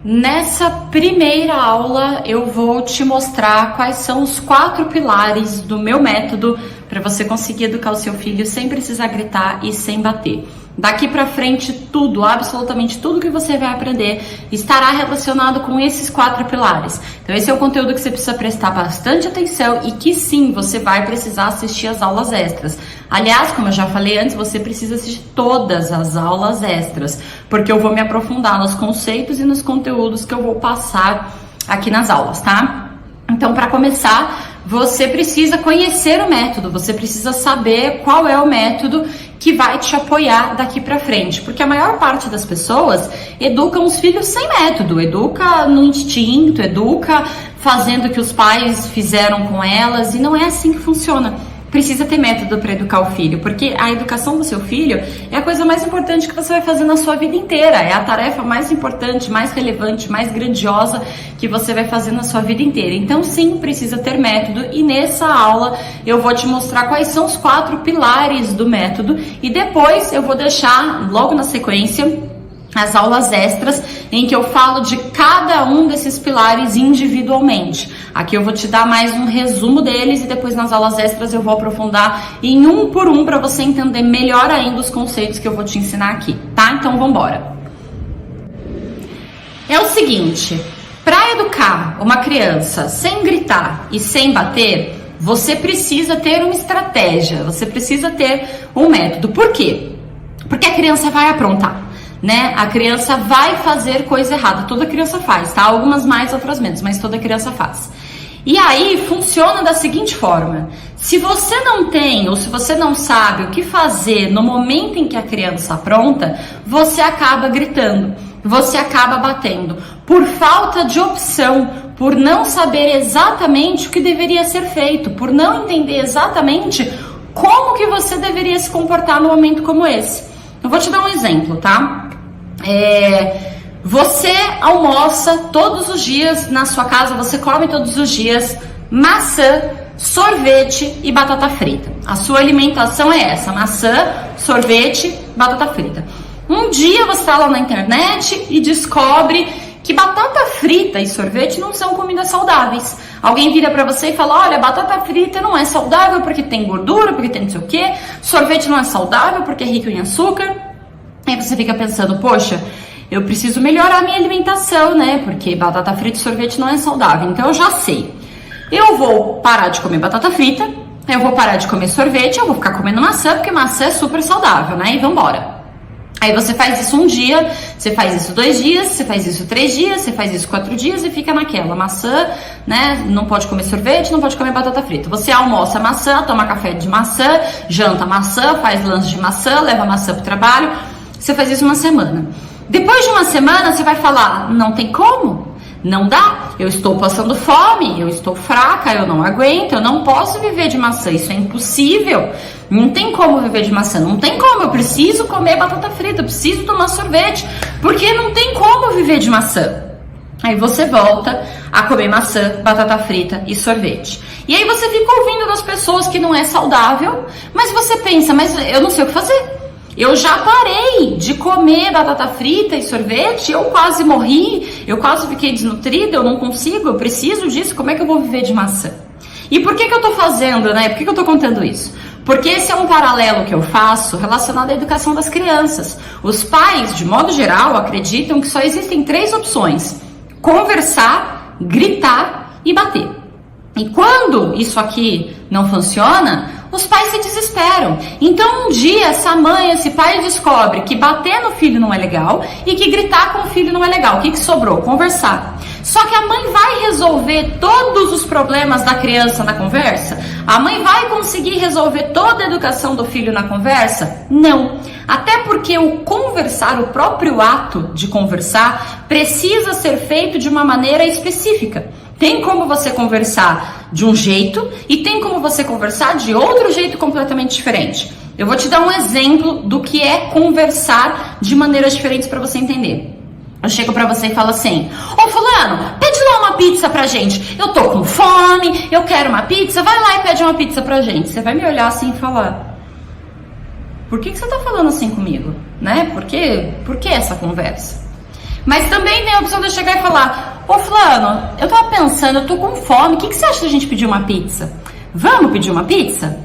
Nessa primeira aula eu vou te mostrar quais são os 4 pilares do meu método para você conseguir educar o seu filho sem precisar gritar e sem bater. Daqui pra frente tudo, absolutamente tudo que você vai aprender estará relacionado com esses 4 pilares. Então esse é o conteúdo que você precisa prestar bastante atenção e que sim, você vai precisar assistir as aulas extras. Aliás, como eu já falei antes, você precisa assistir todas as aulas extras, porque eu vou me aprofundar nos conceitos e nos conteúdos que eu vou passar aqui nas aulas, tá? Então, para começar, você precisa conhecer o método, você precisa saber qual é o método que vai te apoiar daqui para frente, porque a maior parte das pessoas educam os filhos sem método, educa no instinto, educa fazendo o que os pais fizeram com elas, e não é assim que funciona. Precisa ter método para educar o filho, porque a educação do seu filho é a coisa mais importante que você vai fazer na sua vida inteira, é a tarefa mais importante, mais relevante, mais grandiosa que você vai fazer na sua vida inteira. Então sim, precisa ter método, e nessa aula eu vou te mostrar quais são os 4 pilares do método, e depois eu vou deixar logo na sequência as aulas extras em que eu falo de cada um desses pilares individualmente. Aqui eu vou te dar mais um resumo deles e depois nas aulas extras eu vou aprofundar em um por um para você entender melhor ainda os conceitos que eu vou te ensinar aqui, tá? Então vamos embora. É o seguinte, para educar uma criança sem gritar e sem bater, você precisa ter uma estratégia, você precisa ter um método. Por quê? Porque a criança vai aprontar, né? A criança vai fazer coisa errada, toda criança faz, tá? Algumas mais, outras menos, mas toda criança faz. E aí funciona da seguinte forma: se você não tem ou se você não sabe o que fazer no momento em que a criança apronta, você acaba gritando, você acaba batendo, por falta de opção, por não saber exatamente o que deveria ser feito, por não entender exatamente como que você deveria se comportar num momento como esse. Eu vou te dar um exemplo, tá? Você almoça todos os dias na sua casa, você come todos os dias maçã, sorvete e batata frita. A sua alimentação é essa: maçã, sorvete, batata frita. Um dia você está lá na internet e descobre que batata frita e sorvete não são comidas saudáveis. Alguém vira pra você e fala: olha, batata frita não é saudável porque tem gordura, porque tem não sei o que, sorvete não é saudável porque é rico em açúcar. Aí você fica pensando: poxa, eu preciso melhorar a minha alimentação, né? Porque batata frita e sorvete não é saudável. Então eu já sei. Eu vou parar de comer batata frita, eu vou parar de comer sorvete, eu vou ficar comendo maçã, porque maçã é super saudável, né? E vambora. Aí você faz isso um dia, você faz isso 2 dias, você faz isso 3 dias, você faz isso 4 dias e fica naquela. Maçã, né? Não pode comer sorvete, não pode comer batata frita. Você almoça maçã, toma café de maçã, janta maçã, faz lanche de maçã, leva maçã pro trabalho. Você faz isso uma semana. Depois de uma semana, você vai falar: não tem como, não dá, eu estou passando fome, eu estou fraca, eu não aguento, eu não posso viver de maçã, isso é impossível, não tem como viver de maçã, não tem como, eu preciso comer batata frita, eu preciso tomar sorvete, porque não tem como viver de maçã. Aí você volta a comer maçã, batata frita e sorvete. E aí você fica ouvindo das pessoas que não é saudável, mas você pensa: mas eu não sei o que fazer. Eu já parei de comer batata frita e sorvete, eu quase morri, eu quase fiquei desnutrida, eu não consigo, eu preciso disso, como é que eu vou viver de maçã? E por que eu tô fazendo, né? Por que eu tô contando isso? Porque esse é um paralelo que eu faço relacionado à educação das crianças. Os pais, de modo geral, acreditam que só existem 3 opções: conversar, gritar e bater. E quando isso aqui não funciona, os pais se desesperam. Então um dia essa mãe, esse pai descobre que bater no filho não é legal e que gritar com o filho não é legal. O que sobrou? Conversar. Só que a mãe vai resolver todos os problemas da criança na conversa? A mãe vai conseguir resolver toda a educação do filho na conversa? Não. Até porque o conversar, o próprio ato de conversar, precisa ser feito de uma maneira específica. Tem como você conversar de um jeito e tem como você conversar de outro jeito completamente diferente. Eu vou te dar um exemplo do que é conversar de maneiras diferentes para você entender. Eu chego pra você e falo assim: ô fulano, pede lá uma pizza pra gente. Eu tô com fome, eu quero uma pizza, vai lá e pede uma pizza pra gente. Você vai me olhar assim e falar: por que você tá falando assim comigo? Né? Por que essa conversa? Mas também tem a opção de eu chegar e falar: ô fulano, eu tava pensando, eu tô com fome, o que você acha da gente pedir uma pizza? Vamos pedir uma pizza?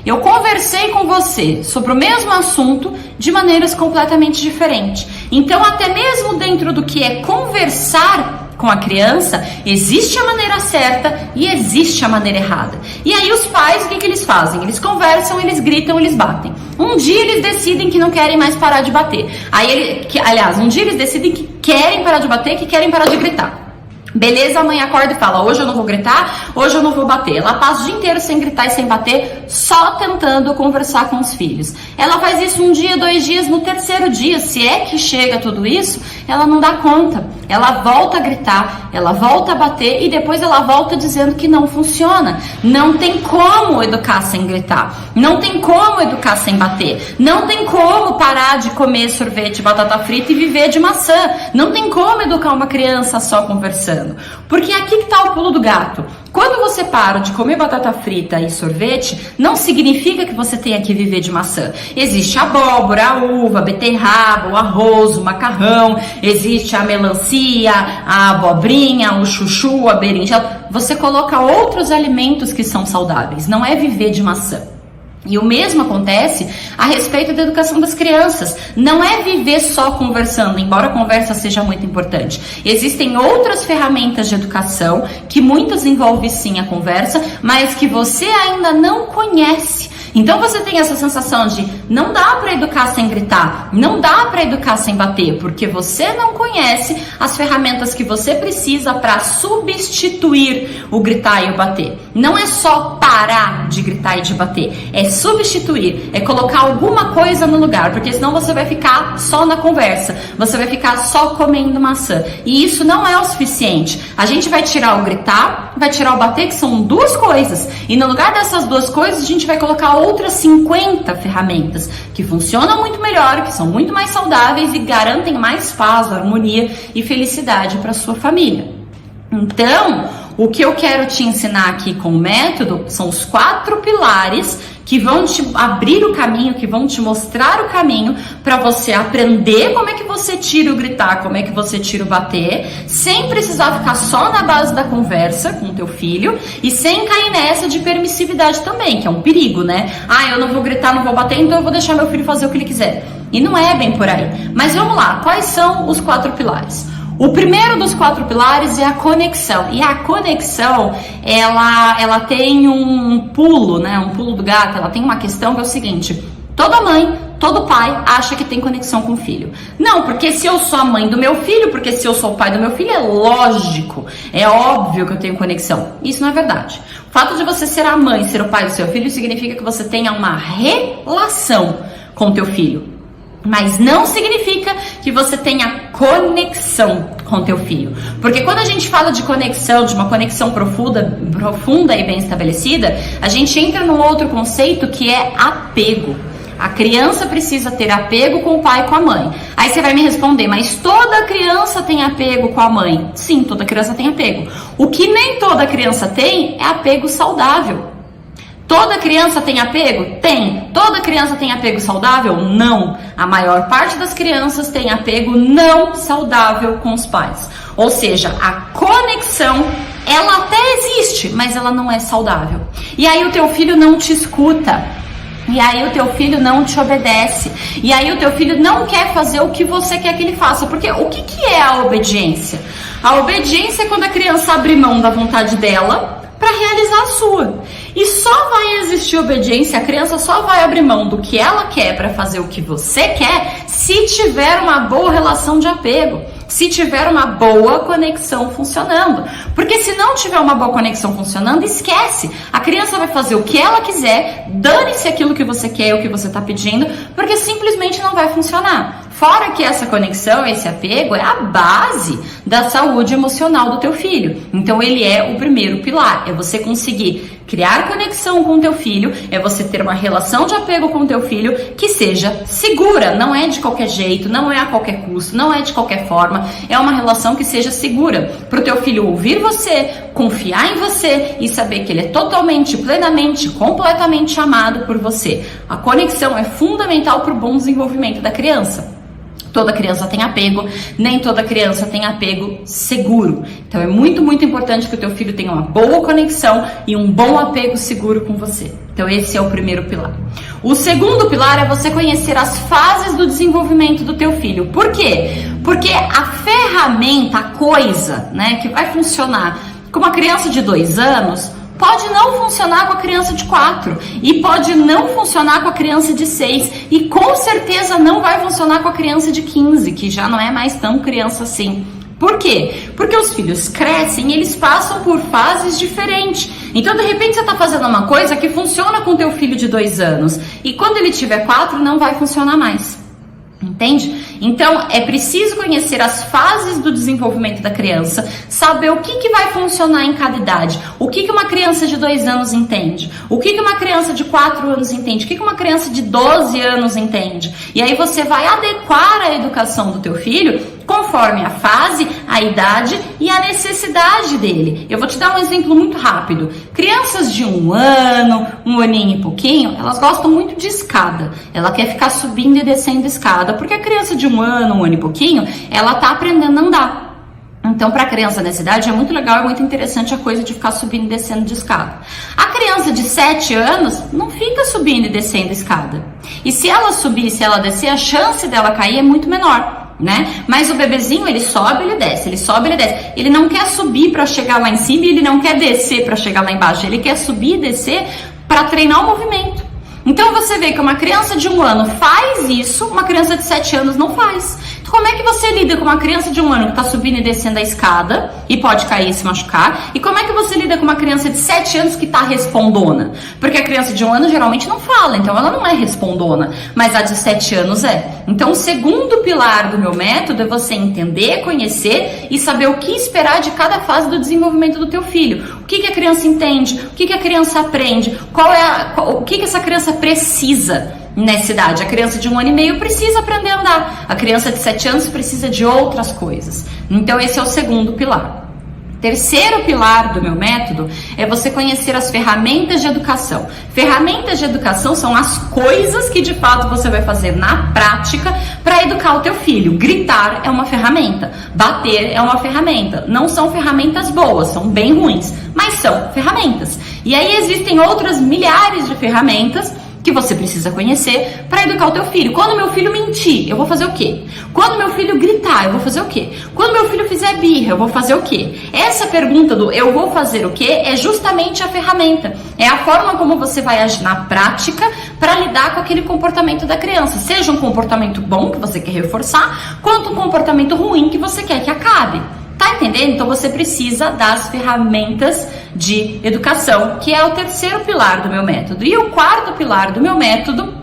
Eu conversei com você sobre o mesmo assunto de maneiras completamente diferentes. Então, até mesmo dentro do que é conversar com a criança, existe a maneira certa e existe a maneira errada. E aí os pais, o que eles fazem? Eles conversam, eles gritam, eles batem. Um dia eles decidem que não querem mais parar de bater. Aliás, um dia eles decidem que querem parar de bater, que querem parar de gritar. Beleza, a mãe acorda e fala: hoje eu não vou gritar, hoje eu não vou bater. Ela passa o dia inteiro sem gritar e sem bater, só tentando conversar com os filhos. Ela faz isso um dia, 2 dias, no terceiro dia, se é que chega tudo isso, ela não dá conta. Ela volta a gritar, ela volta a bater e depois ela volta dizendo que não funciona. Não tem como educar sem gritar, não tem como educar sem bater, não tem como parar de comer sorvete, batata frita e viver de maçã. Não tem como educar uma criança só conversando. Porque aqui que tá o pulo do gato. Quando você para de comer batata frita e sorvete, não significa que você tenha que viver de maçã. Existe a abóbora, a uva, a beterraba, o arroz, o macarrão, existe a melancia, a abobrinha, o chuchu, a berinjela. Você coloca outros alimentos que são saudáveis, não é viver de maçã. E o mesmo acontece a respeito da educação das crianças. Não é viver só conversando, embora a conversa seja muito importante. Existem outras ferramentas de educação, que muitas envolvem sim a conversa, mas que você ainda não conhece. Então você tem essa sensação de não dá para educar sem gritar, não dá para educar sem bater, porque você não conhece as ferramentas que você precisa para substituir o gritar e o bater. Não é só parar de gritar e de bater, é substituir, é colocar alguma coisa no lugar, porque senão você vai ficar só na conversa, você vai ficar só comendo maçã, e isso não é o suficiente. A gente vai tirar o gritar, vai tirar o bater, que são 2 coisas, e no lugar dessas 2 coisas a gente vai colocar outras 50 ferramentas que funcionam muito melhor, que são muito mais saudáveis e garantem mais paz, harmonia e felicidade para sua família. Então, o que eu quero te ensinar aqui com o método são os 4 pilares que vão te abrir o caminho, que vão te mostrar o caminho para você aprender como é que você tira o gritar, como é que você tira o bater, sem precisar ficar só na base da conversa com o teu filho e sem cair nessa de permissividade também, que é um perigo, né? Ah, eu não vou gritar, não vou bater, então eu vou deixar meu filho fazer o que ele quiser. E não é bem por aí. Mas vamos lá, quais são os 4 pilares? O primeiro dos 4 pilares é a conexão. E a conexão, ela tem um pulo, né? Um pulo do gato. Ela tem uma questão que é o seguinte: toda mãe, todo pai acha que tem conexão com o filho. Não, porque se eu sou a mãe do meu filho, porque se eu sou o pai do meu filho, é lógico, é óbvio que eu tenho conexão. Isso não é verdade. O fato de você ser a mãe, ser o pai do seu filho, significa que você tenha uma relação com o teu filho. Mas não significa que você tenha conexão com teu filho. Porque quando a gente fala de conexão, de uma conexão profunda e bem estabelecida, a gente entra num outro conceito que é apego. A criança precisa ter apego com o pai e com a mãe. Aí você vai me responder: mas toda criança tem apego com a mãe? Sim, toda criança tem apego. O que nem toda criança tem é apego saudável. Toda criança tem apego? Tem. Toda criança tem apego saudável? Não. A maior parte das crianças tem apego não saudável com os pais. Ou seja, a conexão, ela até existe, mas ela não é saudável. E aí o teu filho não te escuta. E aí o teu filho não te obedece. E aí o teu filho não quer fazer o que você quer que ele faça. Porque o que é a obediência? A obediência é quando a criança abre mão da vontade dela para realizar a sua. E só vai existir obediência, a criança só vai abrir mão do que ela quer para fazer o que você quer se tiver uma boa relação de apego, se tiver uma boa conexão funcionando. Porque se não tiver uma boa conexão funcionando, esquece. A criança vai fazer o que ela quiser, dane-se aquilo que você quer, o que você está pedindo, porque simplesmente não vai funcionar. Fora que essa conexão, esse apego é a base da saúde emocional do teu filho. Então ele é o primeiro pilar, é você conseguir criar conexão com o teu filho, é você ter uma relação de apego com o teu filho que seja segura, não é de qualquer jeito, não é a qualquer custo, não é de qualquer forma, é uma relação que seja segura, para o teu filho ouvir você, confiar em você e saber que ele é totalmente, plenamente, completamente amado por você. A conexão é fundamental para o bom desenvolvimento da criança. Toda criança tem apego, nem toda criança tem apego seguro. Então é muito, muito importante que o teu filho tenha uma boa conexão e um bom apego seguro com você. Então esse é o primeiro pilar. O segundo pilar é você conhecer as fases do desenvolvimento do teu filho. Por quê? Porque a ferramenta, a coisa, né, que vai funcionar com uma criança de 2 anos, pode não funcionar com a criança de 4 e pode não funcionar com a criança de 6 e com certeza não vai funcionar com a criança de 15, que já não é mais tão criança assim. Por quê? Porque os filhos crescem e eles passam por fases diferentes. Então, de repente, você está fazendo uma coisa que funciona com o teu filho de 2 anos e quando ele tiver 4 não vai funcionar mais. Entende? Então, é preciso conhecer as fases do desenvolvimento da criança, saber o que vai funcionar em cada idade, o que uma criança de 2 anos entende, o que uma criança de 4 anos entende, o que uma criança de 12 anos entende. E aí você vai adequar a educação do teu filho conforme a fase, a idade e a necessidade dele. Eu vou te dar um exemplo muito rápido. Crianças de 1 ano, 1 aninho e pouquinho, elas gostam muito de escada. Ela quer ficar subindo e descendo escada, porque a criança de 1 ano, 1 ano e pouquinho, ela tá aprendendo a andar. Então, para a criança nessa idade é muito legal, é muito interessante a coisa de ficar subindo e descendo de escada. A criança de 7 anos não fica subindo e descendo escada. E se ela subir e se ela descer, a chance dela cair é muito menor, né? Mas o bebezinho, ele sobe, ele desce, ele sobe, ele desce. Ele não quer subir para chegar lá em cima e ele não quer descer para chegar lá embaixo. Ele quer subir e descer para treinar o movimento. Então você vê que uma criança de 1 ano faz isso, uma criança de 7 anos não faz. Então como é que você lida com uma criança de 1 ano que está subindo e descendo a escada e pode cair e se machucar? E como é que você lida com uma criança de 7 anos que está respondona? Porque a criança de 1 ano geralmente não fala, então ela não é respondona, mas a de 7 anos é. Então o segundo pilar do meu método é você entender, conhecer e saber o que esperar de cada fase do desenvolvimento do teu filho. O que a criança entende, o que a criança aprende, o que essa criança precisa nessa idade. A criança de 1 ano e meio precisa aprender a andar. A criança de 7 anos precisa de outras coisas. Então esse é o segundo pilar. Terceiro pilar do meu método é você conhecer as ferramentas de educação. Ferramentas de educação são as coisas que de fato você vai fazer na prática para educar o teu filho. Gritar é uma ferramenta, bater é uma ferramenta. Não são ferramentas boas, são bem ruins, mas são ferramentas. E aí existem outras milhares de ferramentas que você precisa conhecer para educar o teu filho. Quando meu filho mentir, eu vou fazer o quê? Quando meu filho gritar, eu vou fazer o quê? Quando meu filho fizer birra, eu vou fazer o quê? Essa pergunta do eu vou fazer o quê é justamente a ferramenta. É a forma como você vai agir na prática para lidar com aquele comportamento da criança. Seja um comportamento bom que você quer reforçar, quanto um comportamento ruim que você quer que acabe. Tá entendendo? Então você precisa das ferramentas de educação, que é o terceiro pilar do meu método. E o quarto pilar do meu método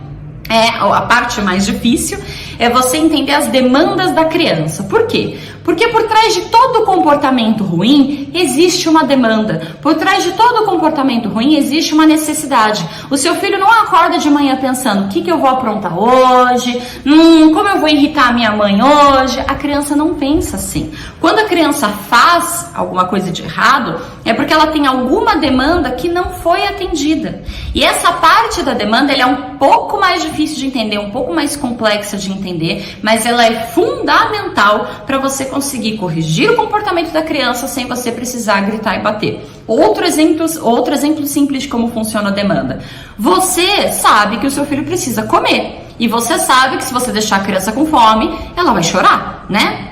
é a parte mais difícil, é você entender as demandas da criança. Por quê? Porque por trás de todo comportamento ruim existe uma demanda. Por trás de todo comportamento ruim existe uma necessidade. O seu filho não acorda de manhã pensando: o que eu vou aprontar hoje? Como eu vou irritar a minha mãe hoje? A criança não pensa assim. Quando a criança faz alguma coisa de errado, é porque ela tem alguma demanda que não foi atendida. E essa parte da demanda ela é um pouco mais difícil de entender, um pouco mais complexa de entender, mas ela é fundamental para você conseguir corrigir o comportamento da criança sem você precisar gritar e bater. Outro exemplo simples de como funciona a demanda. Você sabe que o seu filho precisa comer. E você sabe que se você deixar a criança com fome, ela vai chorar, né?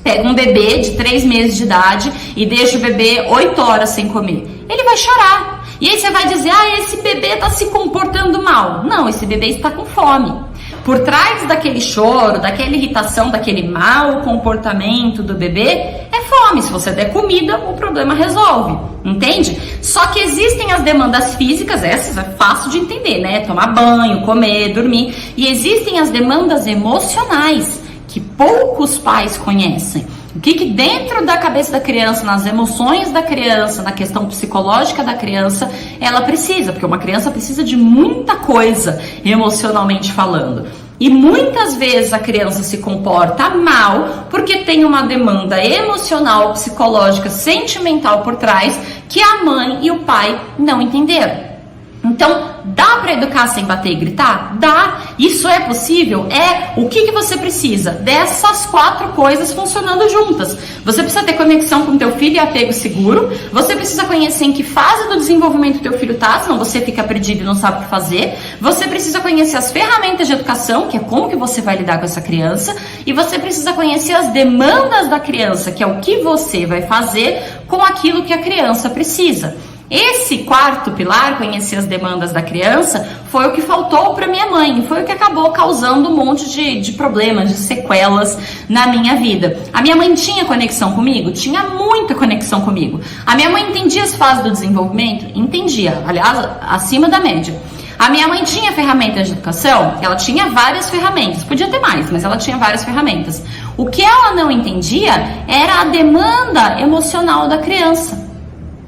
Pega um bebê de 3 meses de idade e deixa o bebê 8 horas sem comer. Ele vai chorar. E aí você vai dizer: esse bebê está se comportando mal. Não, esse bebê está com fome. Por trás daquele choro, daquela irritação, daquele mau comportamento do bebê, é fome. Se você der comida, o problema resolve, entende? Só que existem as demandas físicas, essas é fácil de entender, né? Tomar banho, comer, dormir. E existem as demandas emocionais, que poucos pais conhecem. O que dentro da cabeça da criança, nas emoções da criança, na questão psicológica da criança, ela precisa, porque uma criança precisa de muita coisa emocionalmente falando. E muitas vezes a criança se comporta mal porque tem uma demanda emocional, psicológica, sentimental por trás que a mãe e o pai não entenderam. Então, dá para educar sem bater e gritar? Dá. Isso é possível? É. O que você precisa? Dessas 4 coisas funcionando juntas. Você precisa ter conexão com o teu filho e apego seguro. Você precisa conhecer em que fase do desenvolvimento teu filho tá, senão você fica perdido e não sabe o que fazer. Você precisa conhecer as ferramentas de educação, que é como que você vai lidar com essa criança. E você precisa conhecer as demandas da criança, que é o que você vai fazer com aquilo que a criança precisa. Esse 4º pilar, conhecer as demandas da criança, foi o que faltou para minha mãe, foi o que acabou causando um monte de problemas, de sequelas na minha vida. A minha mãe tinha conexão comigo? Tinha muita conexão comigo. A minha mãe entendia as fases do desenvolvimento? Entendia, aliás, acima da média. A minha mãe tinha ferramentas de educação? Ela tinha várias ferramentas, podia ter mais, mas ela tinha várias ferramentas. O que ela não entendia era a demanda emocional da criança.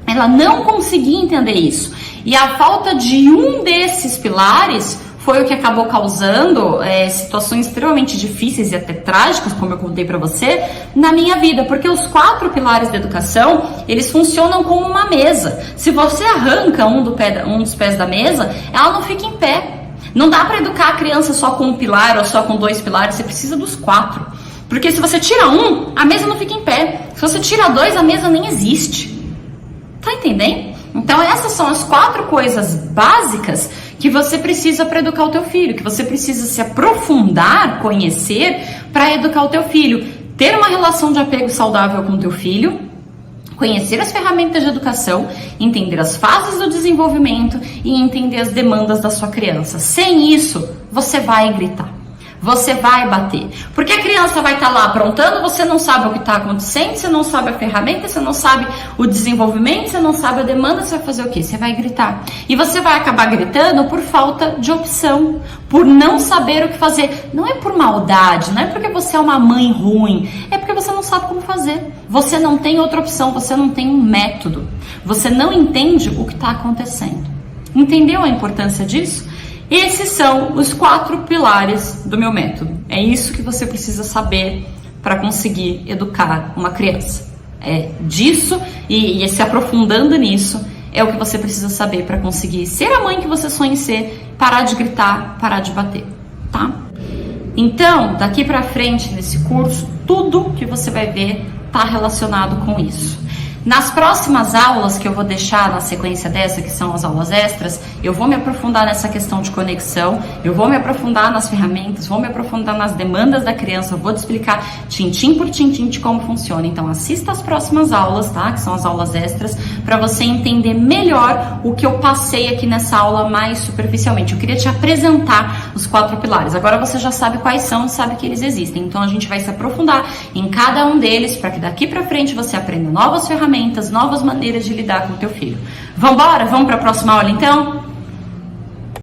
Ela não conseguia entender isso. E a falta de um desses pilares foi o que acabou causando situações extremamente difíceis e até trágicas, como eu contei pra você, na minha vida. Porque os 4 pilares da educação, eles funcionam como uma mesa. Se você arranca um dos pés da mesa, ela não fica em pé. Não dá pra educar a criança só com um pilar ou só com 2 pilares, você precisa dos 4. Porque se você tira um, a mesa não fica em pé. Se você tira 2, a mesa nem existe. Tá entendendo? Então essas são as 4 coisas básicas que você precisa para educar o teu filho, que você precisa se aprofundar, conhecer para educar o teu filho. Ter uma relação de apego saudável com o teu filho, conhecer as ferramentas de educação, entender as fases do desenvolvimento e entender as demandas da sua criança. Sem isso, você vai gritar. Você vai bater, porque a criança vai estar lá aprontando, você não sabe o que está acontecendo, você não sabe a ferramenta, você não sabe o desenvolvimento, você não sabe a demanda, você vai fazer o quê? Você vai gritar. E você vai acabar gritando por falta de opção, por não saber o que fazer. Não é por maldade, não é porque você é uma mãe ruim, é porque você não sabe como fazer. Você não tem outra opção, você não tem um método, você não entende o que está acontecendo. Entendeu a importância disso? Esses são os 4 pilares do meu método. É isso que você precisa saber para conseguir educar uma criança. É disso e se aprofundando nisso é o que você precisa saber para conseguir ser a mãe que você sonha em ser, parar de gritar, parar de bater, tá? Então, daqui para frente nesse curso, tudo que você vai ver está relacionado com isso. Nas próximas aulas que eu vou deixar na sequência dessa, que são as aulas extras, eu vou me aprofundar nessa questão de conexão, eu vou me aprofundar nas ferramentas, vou me aprofundar nas demandas da criança, eu vou te explicar tintim por tintim de como funciona. Então assista as próximas aulas, tá? Que são as aulas extras, para você entender melhor o que eu passei aqui nessa aula mais superficialmente. Eu queria te apresentar os 4 pilares. Agora você já sabe quais são e sabe que eles existem. Então a gente vai se aprofundar em cada um deles para que daqui para frente você aprenda novas ferramentas, novas maneiras de lidar com o teu filho. Vambora? Vamos para a próxima aula então?